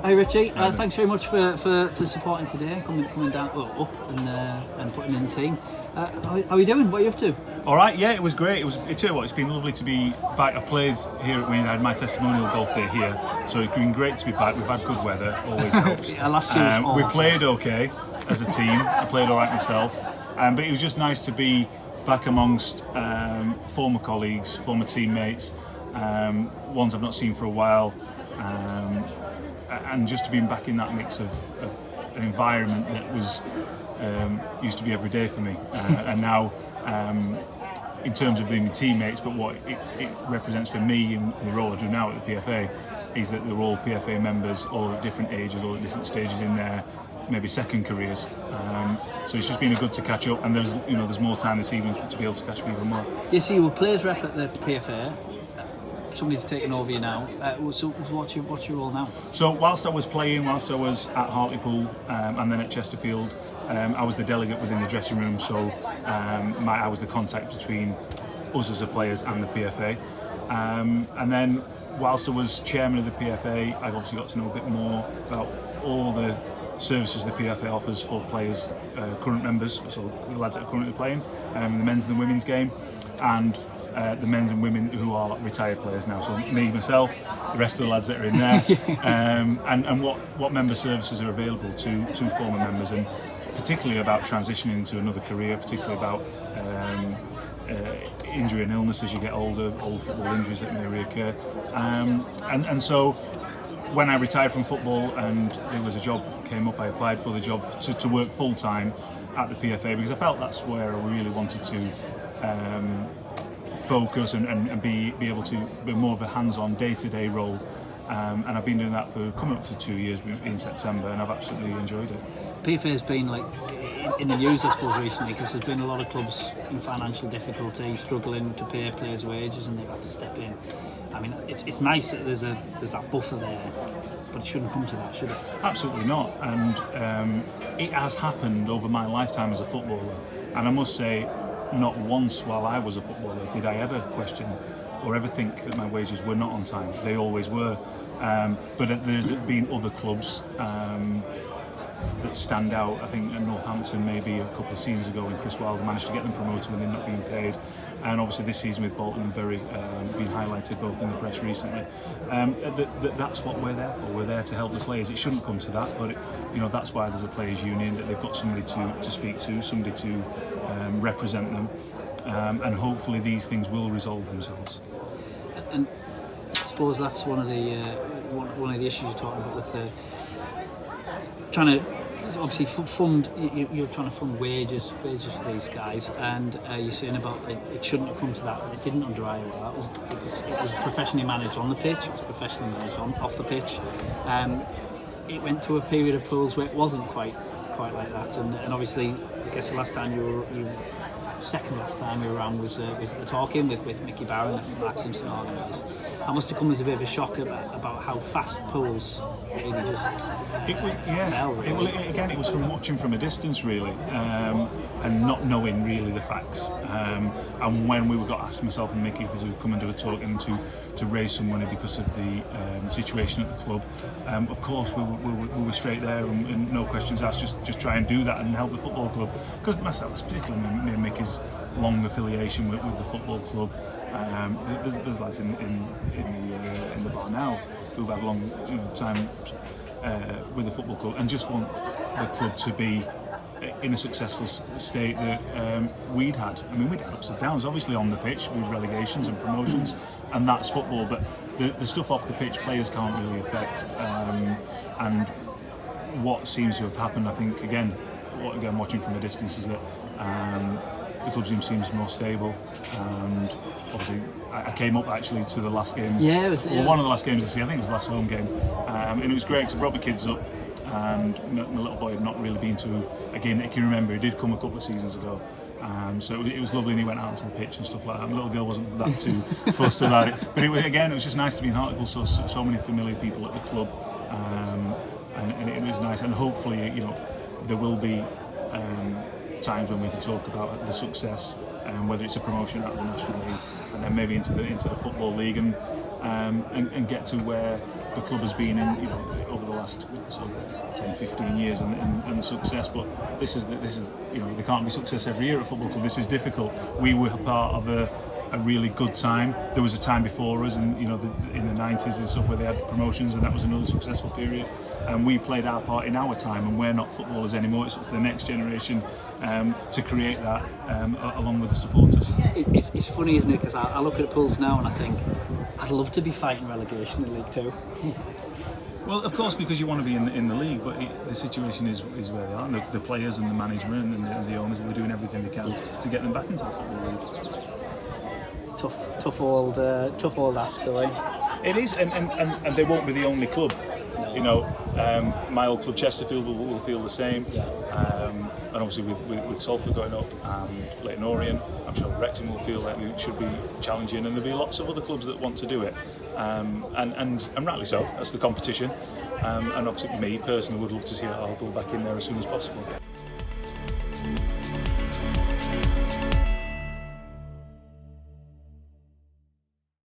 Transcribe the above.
Hi Ritchie, thanks very much for supporting today, coming down up and putting in the team. How are you doing? What are you up to? All right, yeah, it was great. It's been lovely to be back. I've played here at Wayne. I had my testimonial golf day here, so it's been great to be back. We've had good weather, always helps. Yeah, last year was awful. We played okay as a team. I played all right myself, but it was just nice to be back amongst former colleagues, former teammates, ones I've not seen for a while, and just to be back in that mix of an environment that was used to be every day for me, and now. In terms of being teammates, but what it represents for me in the role I do now at the PFA is that they're all PFA members, all at different ages, all at different stages in their maybe second careers. So it's just been good to catch up, and there's more time this evening to be able to catch up even more. Yes, you were players rep at the PFA. Somebody's taken over you now. So what's your role now? So whilst I was playing, whilst I was at Hartlepool and then at Chesterfield, I was the delegate within the dressing room, so I was the contact between us as the players and the PFA. And then whilst I was chairman of the PFA, I obviously got to know a bit more about all the services the PFA offers for players, current members, so the lads that are currently playing, the men's and the women's game, and the men's and women who are retired players now. So me, myself, the rest of the lads that are in there, and what member services are available to former members, and particularly about transitioning into another career, particularly about injury and illness as you get older, old football injuries that may reoccur. And so when I retired from football and there was a job came up, I applied for the job to work full time at the PFA, because I felt that's where I really wanted to focus and be able to be more of a hands-on day-to-day role. And I've been doing that for coming up to 2 years in September, and I've absolutely enjoyed it. PFA's been like in the news, I suppose, recently, because there's been a lot of clubs in financial difficulty, struggling to pay players' wages, and they've had to step in. I mean, it's nice that there's that buffer there, but it shouldn't come to that, should it? Absolutely not. And it has happened over my lifetime as a footballer, and I must say, not once while I was a footballer did I ever question or ever think that my wages were not on time. They always were. But there's been other clubs that stand out. I think at Northampton maybe a couple of seasons ago when Chris Wilder managed to get them promoted when they're not being paid, and obviously this season with Bolton and Bury being highlighted both in the press recently. That's what we're there for. We're there to help the players. It shouldn't come to that, but that's why there's a players' union, that they've got somebody to speak to, somebody to represent them, and hopefully these things will resolve themselves. And I suppose that's one of the issues you're talking about with trying to obviously fund. You're trying to fund wages for these guys, and you're saying about it shouldn't have come to that. It didn't under Iowa. It was professionally managed on the pitch. It was professionally managed off the pitch. It went through a period of pools where it wasn't quite like that, and obviously I guess the last time second last time we were around was the Talking with Mickey Barron and Mark Simpson organised. That must have come as a bit of a shock about how fast pools really just fell. Really. It was from watching from a distance really, and not knowing really the facts. And when we got asked, myself and Mickey, because we would come and do a talk and to raise some money because of the situation at the club, of course we were straight there and no questions asked, just try and do that and help the football club. Because myself, particularly me and Mickey's long affiliation with the football club, there's lads in the bar now who've had long time with the football club and just want the club to be in a successful state that we'd had. I mean, we'd had ups and downs, obviously on the pitch with relegations and promotions, and that's football. But the stuff off the pitch, players can't really affect. And what seems to have happened, I think, again watching from a distance, is that the club seems more stable. And obviously, I came up actually to the last game. Yeah, it was one of the last games this year. I think it was the last home game, and it was great because I brought my kids up. And my little boy had not really been to a game that he can remember. He did come a couple of seasons ago, so it was lovely. And he went out onto the pitch and stuff like that. My little girl wasn't that too fussed about it, but it was just nice to be in Hartlepool. So many familiar people at the club, and it was nice. And hopefully, there will be times when we can talk about the success, whether it's a promotion out of the National League and then maybe into the Football League. And and get to where the club has been in, you know, over the last sort of 10, 15 years and success. But this is you know, there can't be success every year at a football club. This is difficult. We were part of a really good time. There was a time before us, and you know, in the 90s and stuff, where they had promotions, and that was another successful period. And we played our part in our time, and we're not footballers anymore. It's up to the next generation to create that along with the supporters. It's funny, isn't it? Because I look at Pools now and I think I'd love to be fighting relegation in League Two. Well, of course, because you want to be in the league, but the situation is where they are. And the players and the management and the owners are doing everything they can to get them back into the football league. It's tough old ask away. It is, and they won't be the only club. No. You know, my old club Chesterfield will feel the same. Yeah. And obviously with Salford going up and Leighton Orient, I'm sure Wrexham will feel like it should be challenging, and there'll be lots of other clubs that want to do it, and rightly so. That's the competition, and obviously me personally would love to see Hull go back in there as soon as possible.